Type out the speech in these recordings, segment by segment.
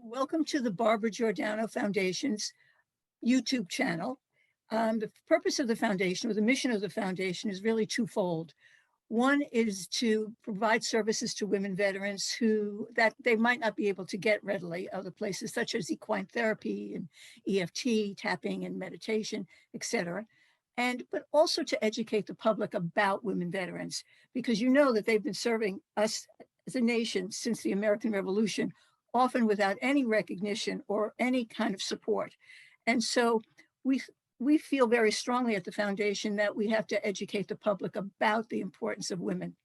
Welcome to the Barbara Giordano Foundation's YouTube channel. The purpose of the foundation, or the mission of the foundation, is really twofold. One is to provide services to women veterans that they might not be able to get readily other places, such as equine therapy and EFT, tapping and meditation, etc. But also to educate the public about women veterans, because you know that they've been serving us as a nation since the American Revolution, often without any recognition or any kind of support. And so we feel very strongly at the foundation that we have to educate the public about the importance of women.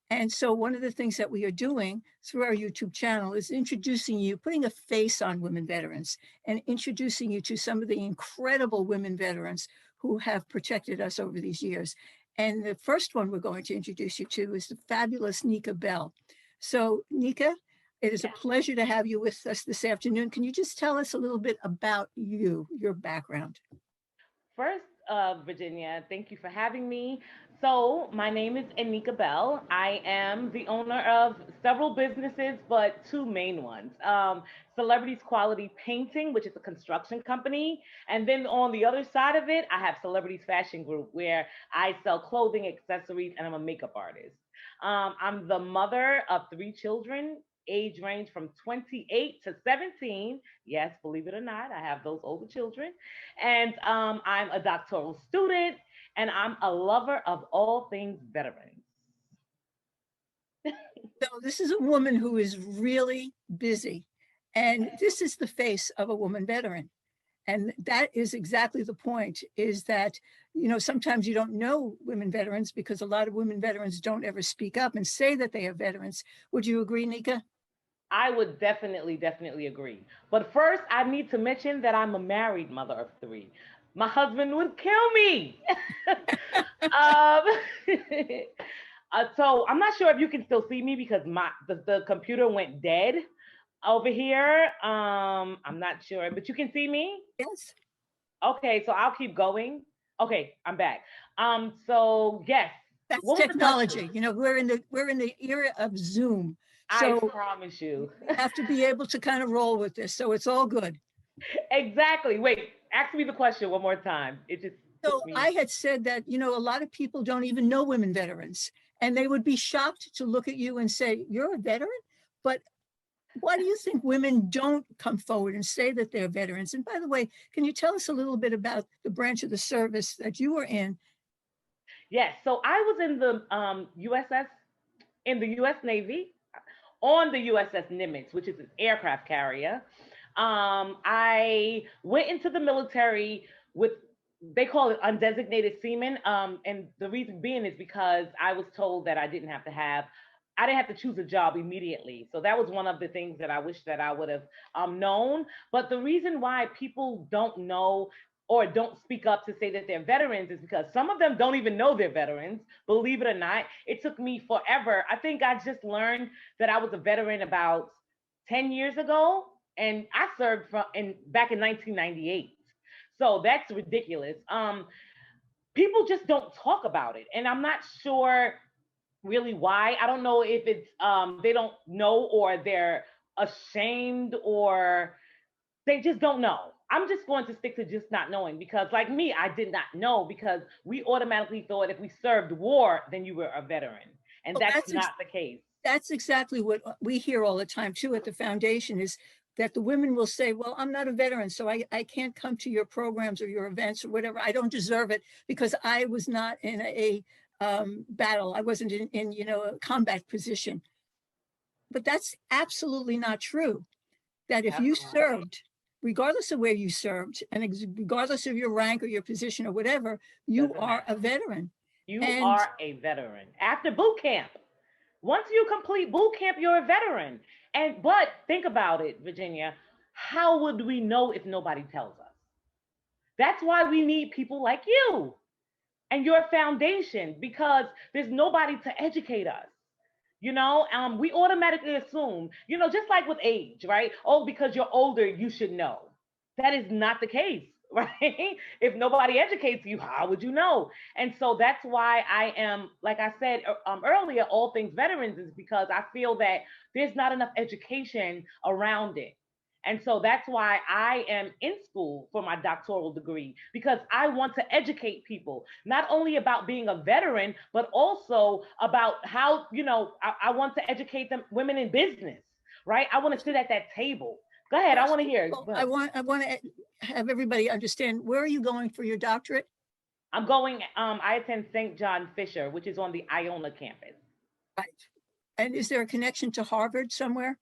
And so one of the things that we are doing through our YouTube channel is introducing you, putting a face on women veterans and introducing you to some of the incredible women veterans who have protected us over these years. And the first one we're going to introduce you to is the fabulous Nneka Bell. So Nneka, it is a pleasure to have you with us this afternoon. Can you just tell us a little bit about you, your background? First, Virginia, thank you for having me. So, my name is Nneka Bell. I am the owner of several businesses, but two main ones. Celebrities Quality Painting, which is a construction company. And then on the other side of it, I have Celebrities Fashion Group, where I sell clothing, accessories, and I'm a makeup artist. I'm the mother of three children, age range from 28 to 17. Yes, believe it or not, I have those older children. And I'm a doctoral student, and I'm a lover of all things veterans. So this is a woman who is really busy, and this is the face of a woman veteran. And that is exactly the point, is that, sometimes you don't know women veterans because a lot of women veterans don't ever speak up and say that they are veterans. Would you agree, Nneka? I would definitely agree. But first, I need to mention that I'm a married mother of three. My husband would kill me. um, so I'm not sure if you can still see me because the computer went dead over here. I'm not sure, but you can see me? Yes. Okay, so I'll keep going. Okay, I'm back. So yes. That's What was the technology. question? We're in the era of Zoom. I So promise you. we have to be able to kind of roll with this. So it's all good. Exactly. Wait, ask me the question one more time. It just So took me. I had said that, a lot of people don't even know women veterans, and they would be shocked to look at you and say, "You're a veteran?" But why do you think women don't come forward and say that they're veterans? And by the way, can you tell us a little bit about the branch of the service that you were in? Yes. So I was in the USS in the U.S. Navy on the USS Nimitz, which is an aircraft carrier. I went into the military with, they call it undesignated seamen. And the reason being is because I was told that I didn't have to choose a job immediately. So that was one of the things that I wish that I would have known. But the reason why people don't know or don't speak up to say that they're veterans is because some of them don't even know they're veterans. Believe it or not, it took me forever. I think I just learned that I was a veteran about 10 years ago, and I served back in 1998. So that's ridiculous. People just don't talk about it, and I'm not sure really why. I don't know if it's they don't know, or they're ashamed, or they just don't know. I'm just going to stick to just not knowing, because like me, I did not know, because we automatically thought if we served war, then you were a veteran. And Well, that's not the case. that's exactly what we hear all the time too at the foundation, is that the women will say, well, I'm not a veteran, so I can't come to your programs or your events or whatever. I don't deserve it because I was not in a battle. I wasn't in a combat position. But that's absolutely not true. That if you Absolutely. served, regardless of where you served, and regardless of your rank or your position or whatever, you Doesn't are a matter. veteran. You And are a veteran. After boot camp, once you complete boot camp, you're a veteran. And but think about it, Virginia. How would we know if nobody tells us? That's why we need people like you and your foundation, because there's nobody to educate us. We automatically assume, just like with age, right? Oh, because you're older, you should know. That is not the case, right? If nobody educates you, how would you know? And so that's why I am, like I said earlier, all things veterans, is because I feel that there's not enough education around it. And so that's why I am in school for my doctoral degree, because I want to educate people, not only about being a veteran, but also about how, I want to educate them, women in business, right? I want to sit at that table. Go ahead. I want to hear it. I want to have everybody understand, where are you going for your doctorate? I'm going, I attend St. John Fisher, which is on the Iona campus. Right. And is there a connection to Harvard somewhere?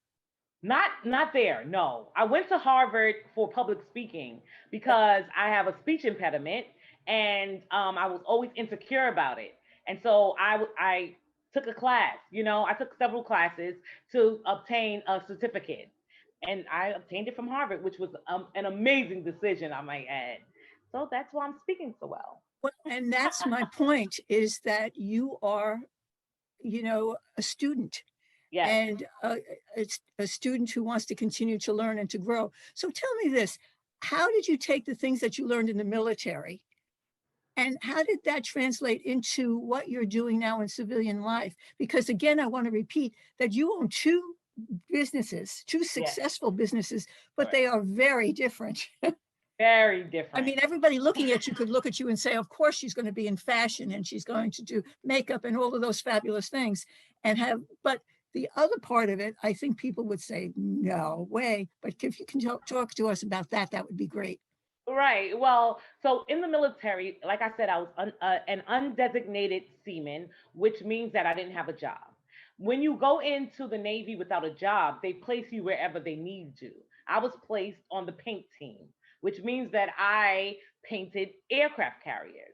Not there. No, I went to Harvard for public speaking because I have a speech impediment, and I was always insecure about it. And so I took a class. I took several classes to obtain a certificate, and I obtained it from Harvard, which was an amazing decision, I might add. So that's why I'm speaking so well. Well, and that's my point, is that you are, a student, Yes. and it's a student who wants to continue to learn and to grow. So tell me this, how did you take the things that you learned in the military, and how did that translate into what you're doing now in civilian life? Because again, I want to repeat that you own two businesses, two successful businesses, but they are very different. Very different. I mean, everybody looking at you could look at you and say, of course, she's going to be in fashion and she's going to do makeup and all of those fabulous things but the other part of it, I think people would say, no way. But if you can talk to us about that, that would be great. Right. Well, so in the military, like I said, I was an undesignated seaman, which means that I didn't have a job. When you go into the Navy without a job, they place you wherever they need you. I was placed on the paint team, which means that I painted aircraft carriers.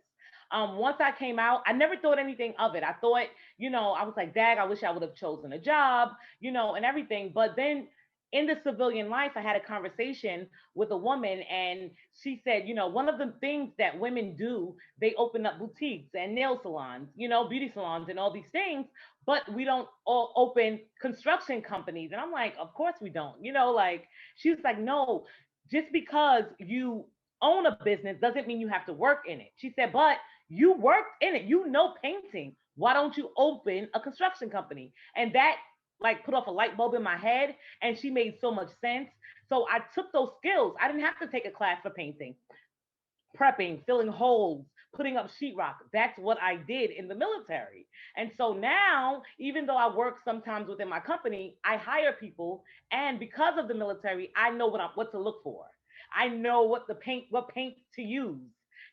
Once I came out, I never thought anything of it. I thought, I was like, Dag, I wish I would have chosen a job, and everything. But then in the civilian life, I had a conversation with a woman, and she said, one of the things that women do, they open up boutiques and nail salons, beauty salons and all these things, but we don't all open construction companies. And I'm like, of course we don't, like, she was like, no, just because you own a business doesn't mean you have to work in it. She said, but you worked in it, painting. Why don't you open a construction company? And that like put off a light bulb in my head, and she made so much sense. So I took those skills. I didn't have to take a class for painting, prepping, filling holes, putting up sheetrock. That's what I did in the military. And so now, even though I work sometimes within my company, I hire people, and because of the military, I know what to look for. I know what paint to use,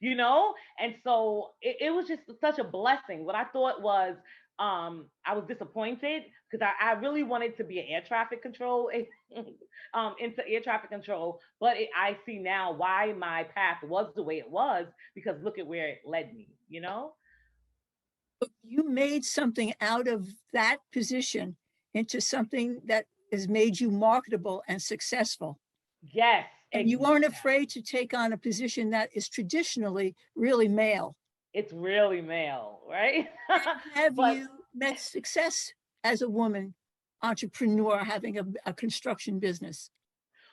And so it was just such a blessing. What I thought was, I was disappointed because I really wanted to be an air traffic control, into air traffic control. But I see now why my path was the way it was, because look at where it led me, You made something out of that position into something that has made you marketable and successive. Yes. And you weren't afraid to take on a position that is traditionally really male. It's really male, right? Have you met success as a woman entrepreneur having a construction business?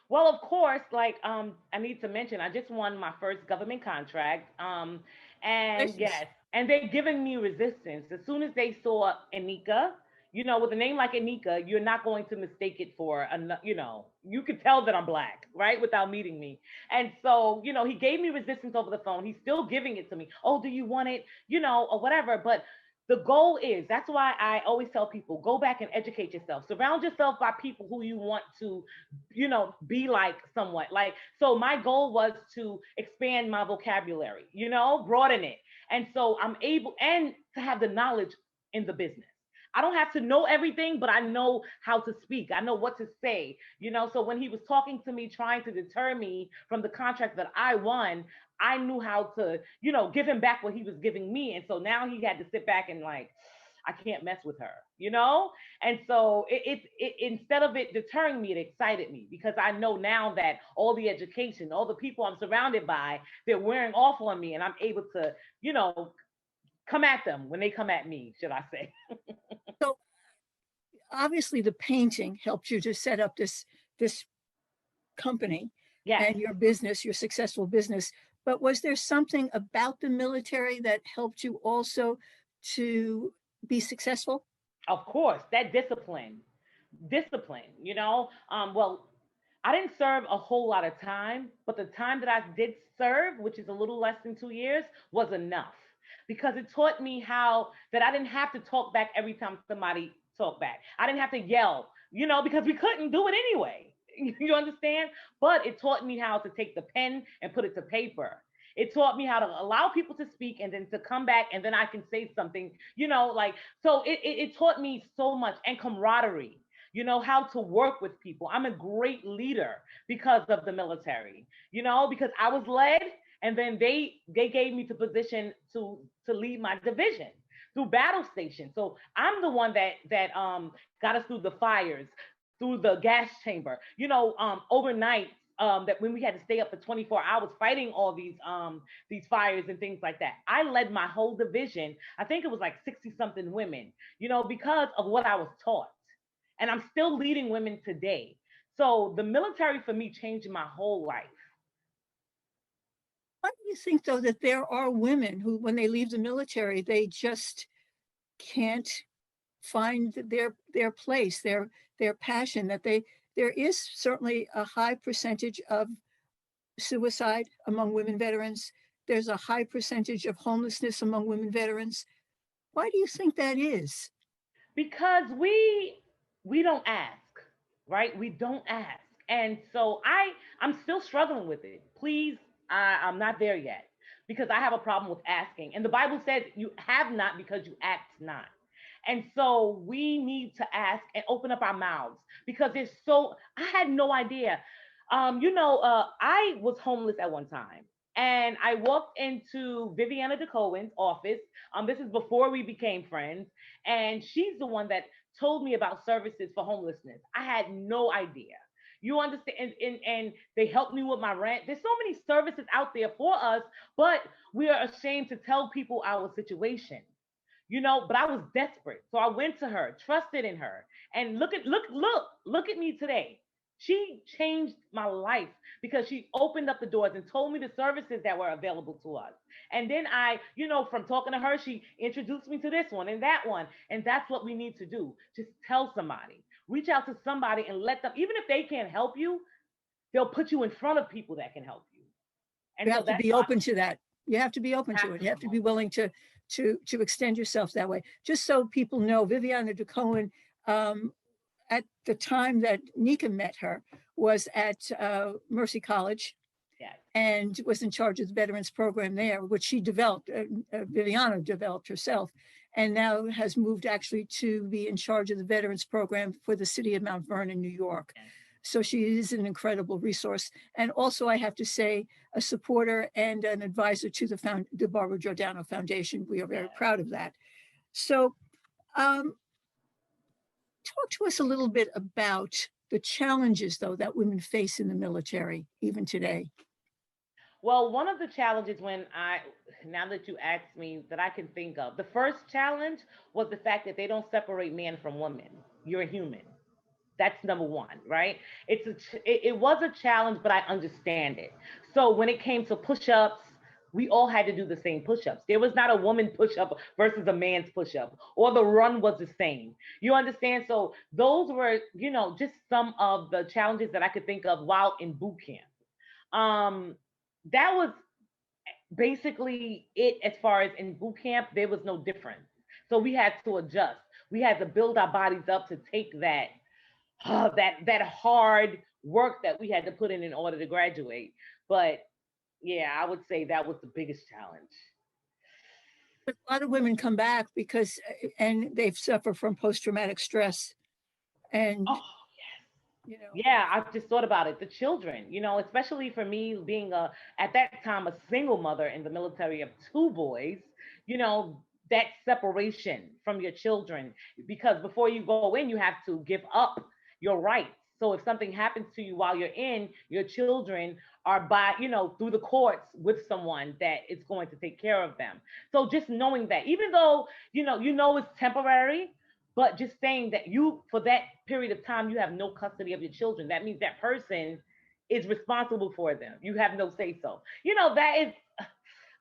Well, of course, like I need to mention, I just won my first government contract. And yes, and they're giving me resistance. As soon as they saw Nneka, with a name like Nneka, you're not going to mistake it for, you could tell that I'm Black, right? Without meeting me. And so, he gave me resistance over the phone. He's still giving it to me. Oh, do you want it? Or whatever. But the goal is, that's why I always tell people, go back and educate yourself. Surround yourself by people who you want to, be like somewhat. Like, so my goal was to expand my vocabulary, broaden it. And so I'm able, and to have the knowledge in the business. I don't have to know everything, but I know how to speak. I know what to say, So when he was talking to me, trying to deter me from the contract that I won, I knew how to, give him back what he was giving me. And so now he had to sit back and like, I can't mess with her, And so it instead of it deterring me, it excited me, because I know now that all the education, all the people I'm surrounded by, they're wearing off on me, and I'm able to, come at them when they come at me, should I say. So obviously the painting helped you to set up this company, and your business, your successful business. But was there something about the military that helped you also to be successful? Of course, that discipline, well, I didn't serve a whole lot of time, but the time that I did serve, which is a little less than 2 years, was enough because it taught me how that I didn't have to talk back every time somebody talked back. I didn't have to yell, because we couldn't do it anyway. You understand? But it taught me how to take the pen and put it to paper. It taught me how to allow people to speak and then to come back and then I can say something, so it taught me so much and camaraderie, how to work with people. I'm a great leader because of the military, because I was led and then they gave me to position to lead my division through battle station. So I'm the one that got us through the fires, through the gas chamber, overnight, that when we had to stay up for 24 hours fighting all these fires and things like that. I led my whole division. I think it was like 60 something women, because of what I was taught. And I'm still leading women today. So the military for me changed my whole life. Why do you think, though, that there are women who, when they leave the military, they just can't find their place, their passion, that there is certainly a high percentage of suicide among women veterans. There's a high percentage of homelessness among women veterans. Why do you think that is? Because we don't ask, right? We don't ask. And so I'm still struggling with it. Please, I'm not there yet because I have a problem with asking. And the Bible says you have not because you ask not. And so we need to ask and open up our mouths because I had no idea. I was homeless at one time and I walked into Viviana DeCohen's office. This is before we became friends. And she's the one that told me about services for homelessness. I had no idea. You understand? And they helped me with my rent. There's so many services out there for us, but we are ashamed to tell people our situation. But I was desperate. So I went to her, trusted in her. And look at me today. She changed my life because she opened up the doors and told me the services that were available to us. And then from talking to her, she introduced me to this one and that one. And that's what we need to do. Just tell somebody, reach out to somebody and let them, even if they can't help you, they'll put you in front of people that can help you. And You so have to that's be open to that. You have to be open to it. You have to be willing to extend yourself that way. Just so people know, Viviana DeCohen, at the time that Nneka met her, was at Mercy College. Yes. And was in charge of the veterans program there, which she developed, Viviana developed herself, and now has moved actually to be in charge of the veterans program for the city of Mount Vernon, New York. Yes. So she is an incredible resource. And also, I have to say, a supporter and an advisor to the Barbara Giordano Foundation. We are very proud of that. So talk to us a little bit about the challenges, though, that women face in the military, even today. Well, one of the challenges now that you asked me that I can think of, the first challenge was the fact that they don't separate man from woman. You're a human. That's number one, right? It was a challenge, but I understand it. So when it came to push-ups, we all had to do the same push-ups. There was not a woman push-up versus a man's push-up, or the run was the same. You understand? So those were, just some of the challenges that I could think of while in boot camp. That was basically it as far as in boot camp. There was no difference. So we had to adjust. We had to build our bodies up to take that hard work that we had to put in order to graduate. But yeah, I would say that was the biggest challenge. But a lot of women come back and they've suffered from post-traumatic stress. And yeah, I've just thought about it. The children, especially for me being at that time, a single mother in the military of two boys, that separation from your children, because before you go in, you have to give up your rights. So if something happens to you while you're in, your children are through the courts with someone that is going to take care of them. So just knowing that, even though, it's temporary, but just saying that for that period of time, you have no custody of your children. That means that person is responsible for them. You have no say so. That is,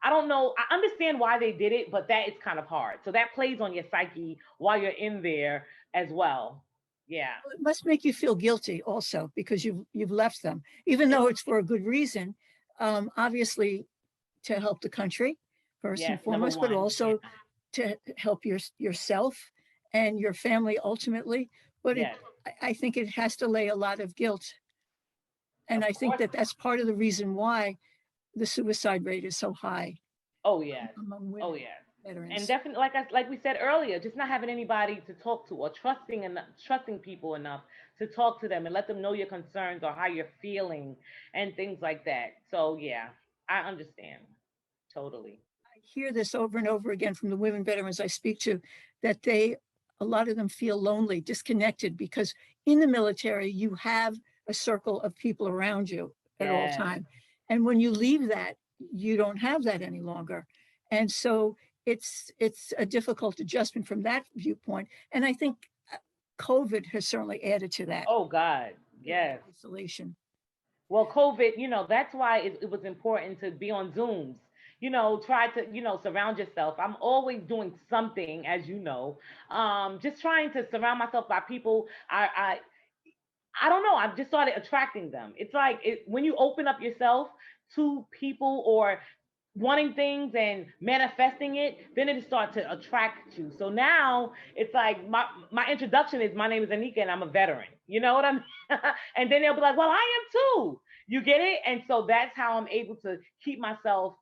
I don't know. I understand why they did it, but that is kind of hard. So that plays on your psyche while you're in there as well. Yeah. It must make you feel guilty also because you've left them, even though it's for a good reason. Obviously, to help the country first Yes. and Number foremost, but one. Yeah. also to help yourself and your family ultimately. But Yes. I think it has to lay a lot of guilt, and Of I think course. that that's part of the reason why the suicide rate is so high Oh yes. among Oh women yes. And veterans. definitely, like we said earlier, just not having anybody to talk to, or trusting people enough to talk to them and let them know your concerns or how you're feeling and things like that. So yeah, I understand totally. I hear this over and over again from the women veterans I speak to, that a lot of them feel lonely, disconnected, because in the military, you have a circle of people around you at all Yes. time. And when you leave that, you don't have that any longer. And so it's a difficult adjustment from that viewpoint. And I think COVID has certainly added to that, Oh God. that Yes. isolation. Well, COVID, that's why it was important to be on Zooms. Try to, surround yourself. I'm always doing something, as you know, just trying to surround myself by people. I don't know. I've just started attracting them. It's like when you open up yourself to people or wanting things and manifesting it, then it starts to attract you. So now it's like my introduction is, my name is Nneka and I'm a veteran. You know what I mean? And then they'll be like, well, I am too. You get it? And so that's how I'm able to keep myself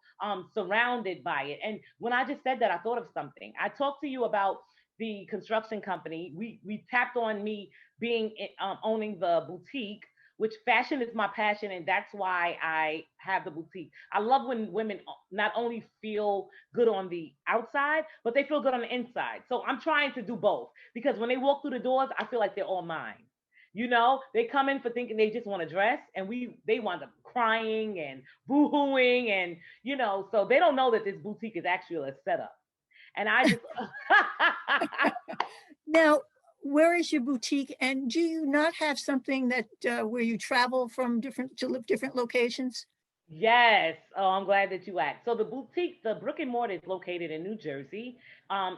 surrounded by it. And when I just said that, I thought of something. I talked to you about the construction company. We tapped on me being owning the boutique, which fashion is my passion, and that's why I have the boutique. I love when women not only feel good on the outside, but they feel good on the inside. So I'm trying to do both, because when they walk through the doors, I feel like they're all mine. They come in for thinking they just want to dress, and they wind up crying and boo-hooing, and so they don't know that this boutique is actually a setup. And I just Now, where is your boutique? And do you not have something that where you travel from different to live different locations? Yes. Oh, I'm glad that you asked. So the boutique, the brick and mortar is located in New Jersey,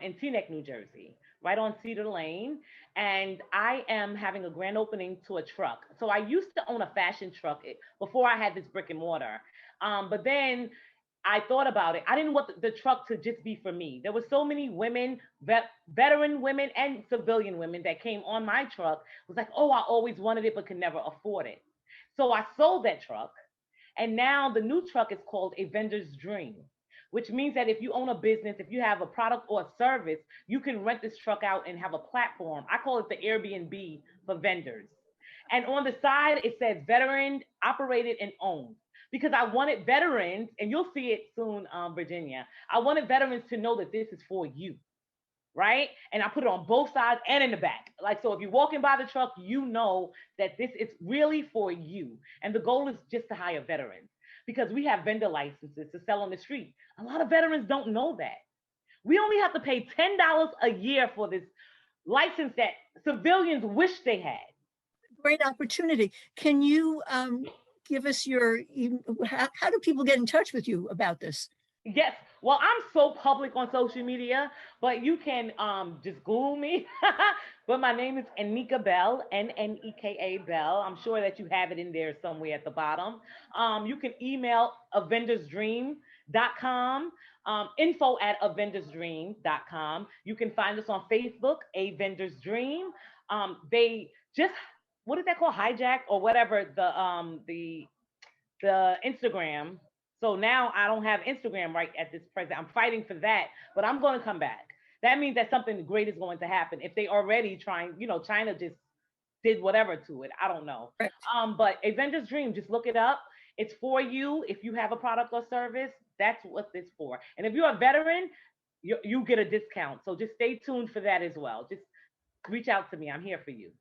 in Teaneck, New Jersey, right on Cedar Lane. And I am having a grand opening to a truck. So I used to own a fashion truck before I had this brick and mortar. But then I thought about it. I didn't want the truck to just be for me. There were so many women, veteran women and civilian women that came on my truck. It was like, oh, I always wanted it, but could never afford it. So I sold that truck, and now the new truck is called a vendor's dream, which means that if you own a business, if you have a product or a service, you can rent this truck out and have a platform. I call it the Airbnb for vendors. And on the side, it says veteran, operated, and owned. Because I wanted veterans, and you'll see it soon, Virginia. I wanted veterans to know that this is for you, right? And I put it on both sides and in the back. Like, so if you're walking by the truck, you know that this is really for you. And the goal is just to hire veterans, because we have vendor licenses to sell on the street. A lot of veterans don't know that. We only have to pay $10 a year for this license that civilians wish they had. Great opportunity. Can you give us how do people get in touch with you about this? Yes. Well, I'm so public on social media, but you can just Google me. But my name is Nneka Bell, Nneka Bell. I'm sure that you have it in there somewhere at the bottom. You can email avengersdream.com, info@avengersdream.com. You can find us on Facebook, A Vendor's Dream. They just, what is that called? Hijack or whatever, the Instagram. So now I don't have Instagram right at this present. I'm fighting for that, but I'm going to come back. That means that something great is going to happen. If they already trying, China just did whatever to it. I don't know. Correct. But a vendor's dream, just look it up. It's for you. If you have a product or service, that's what it's for. And if you're a veteran, you get a discount. So just stay tuned for that as well. Just reach out to me. I'm here for you.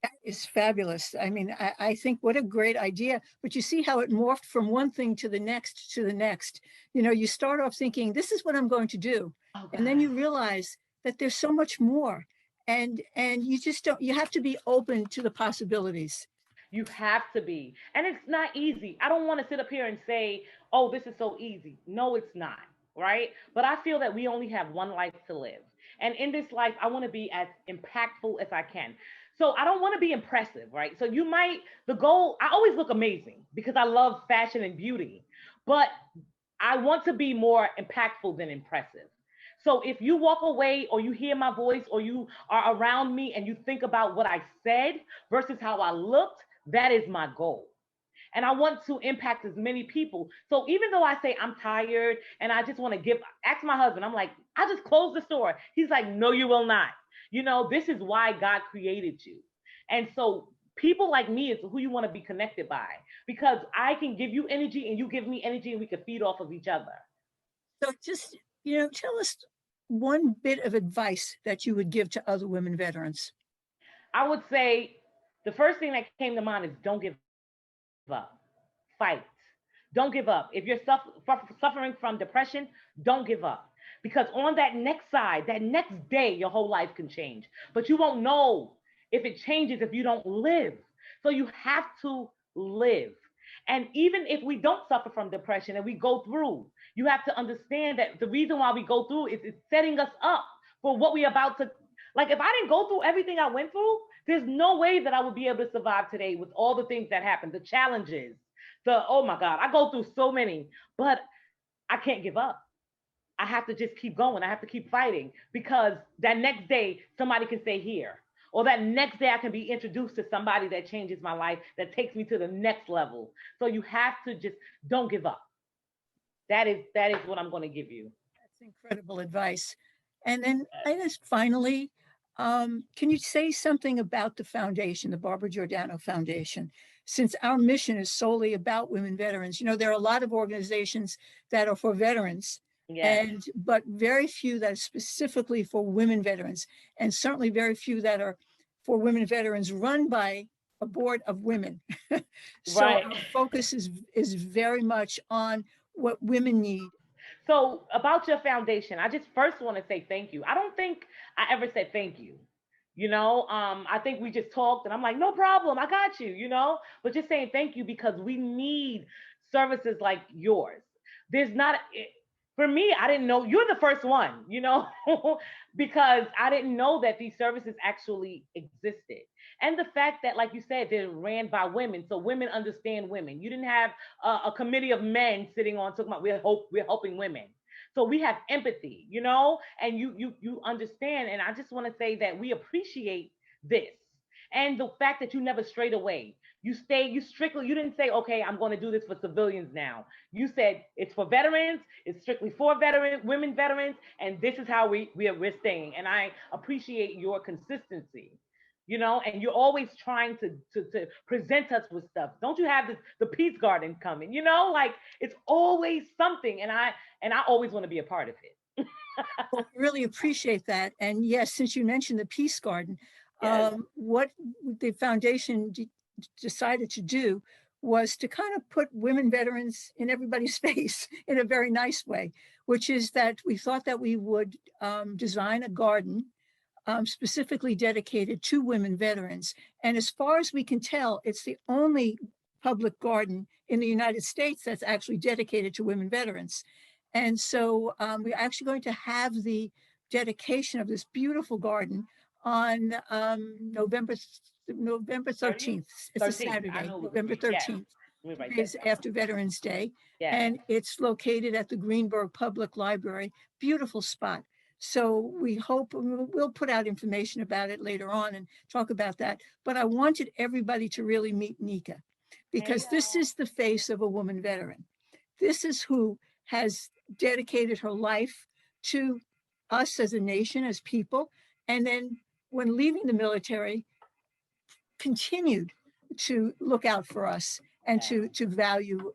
That is fabulous. I mean, I think what a great idea. But you see how it morphed from one thing to the next to the next. You start off thinking, this is what I'm going to do. Oh And then God. you realize that there's so much more. And you just don't, you have to be open to the possibilities. You have to be. And it's not easy. I don't want to sit up here and say, oh, this is so easy. No, it's not. Right. But I feel that we only have one life to live. And in this life, I want to be as impactful as I can. So I don't want to be impressive, right? So the goal, I always look amazing because I love fashion and beauty, but I want to be more impactful than impressive. So if you walk away or you hear my voice or you are around me and you think about what I said versus how I looked, that is my goal. And I want to impact as many people. So even though I say I'm tired and I just want to ask my husband, I'm like, I just close the store. He's like, no, you will not. This is why God created you. And so people like me is who you want to be connected by, because I can give you energy and you give me energy and we can feed off of each other. So just, tell us one bit of advice that you would give to other women veterans. I would say the first thing that came to mind is don't give up. Fight. Don't give up. If you're suffering from depression, don't give up. Because on that next side, that next day, your whole life can change. But you won't know if it changes if you don't live. So you have to live. And even if we don't suffer from depression and we go through, you have to understand that the reason why we go through is it's setting us up for what we're about to. Like, if I didn't go through everything I went through, there's no way that I would be able to survive today with all the things that happened, the challenges, oh my God, I go through so many, but I can't give up. I have to just keep going. I have to keep fighting, because that next day somebody can say here, or that next day I can be introduced to somebody that changes my life, that takes me to the next level. So you have to just don't give up. That is what I'm going to give you. That's incredible advice. And then I guess finally, can you say something about the foundation, the Barbara Giordano Foundation? Since our mission is solely about women veterans, there are a lot of organizations that are for veterans, Yes. but very few that are specifically for women veterans, and certainly very few that are for women veterans run by a board of women. So Right. our focus is very much on what women need. So about your foundation, I just first want to say thank you. I don't think I ever said thank you. I think we just talked and I'm like, no problem, I got you, but just saying thank you because we need services like yours. There's not, for me, I didn't know, you're the first one, because I didn't know that these services actually existed. And the fact that, like you said, they're ran by women, so women understand women. You didn't have a committee of men sitting on talking about we're helping women. So we have empathy, and you understand. And I just want to say that we appreciate this. And the fact that you never strayed away. You didn't say, okay, I'm going to do this for civilians now. You said it's for veterans, it's strictly for veterans, women veterans, and this is how we're staying. And I appreciate your consistency. And you're always trying to present us with stuff. Don't you have the peace garden coming? Like, it's always something, and I always want to be a part of it. Well, really appreciate that. And yes, since you mentioned the Peace Garden, Yes. what the foundation decided to do was to kind of put women veterans in everybody's face in a very nice way, which is that we thought that we would design a garden specifically dedicated to women veterans. And as far as we can tell, it's the only public garden in the United States that's actually dedicated to women veterans. And so we're actually going to have the dedication of this beautiful garden on November 13th. It's a 13th. I Saturday, know. November Yes. 13th. Let me write Is that down. after Veterans Day, Yes. and it's located at the Greenberg Public Library. Beautiful spot. So we hope we'll put out information about it later on and talk about that. But I wanted everybody to really meet Nneka, because this is the face of a woman veteran. This is who has dedicated her life to us as a nation, as people, and then when leaving the military, continued to look out for us and to value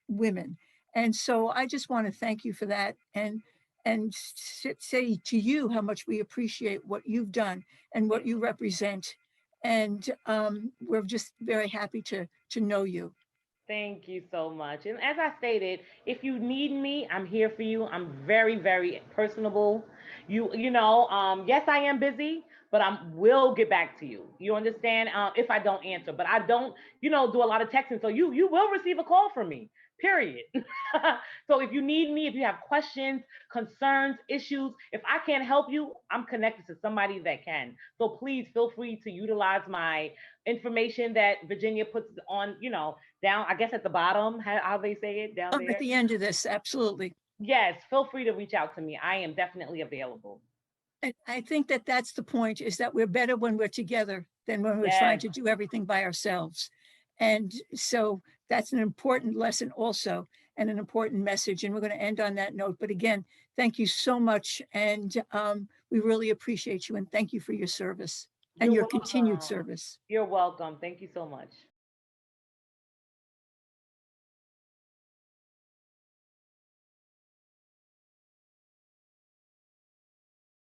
women. And so I just want to thank you for that, and say to you how much we appreciate what you've done and what you represent. And we're just very happy to know you. Thank you so much. And as I stated, if you need me, I'm here for you. I'm very, very personable. Yes, I am busy, but I will get back to you. You understand? If I don't answer, but I don't, do a lot of texting. So you will receive a call from me. period. So if you need me, if you have questions, concerns, issues, if I can't help you, I'm connected to somebody that can. So please feel free to utilize my information that Virginia puts on, down, I guess at the bottom, how they say it down At there. the end of this, absolutely. Yes, feel free to reach out to me. I am definitely available. And I think that that's the point, is that we're better when we're together than when we're trying Yes. to do everything by ourselves. And so that's an important lesson also, and an important message. And we're going to end on that note. But again, thank you so much. And we really appreciate you. And thank you for your service and You're your continued welcome. service. You're welcome. Thank you so much.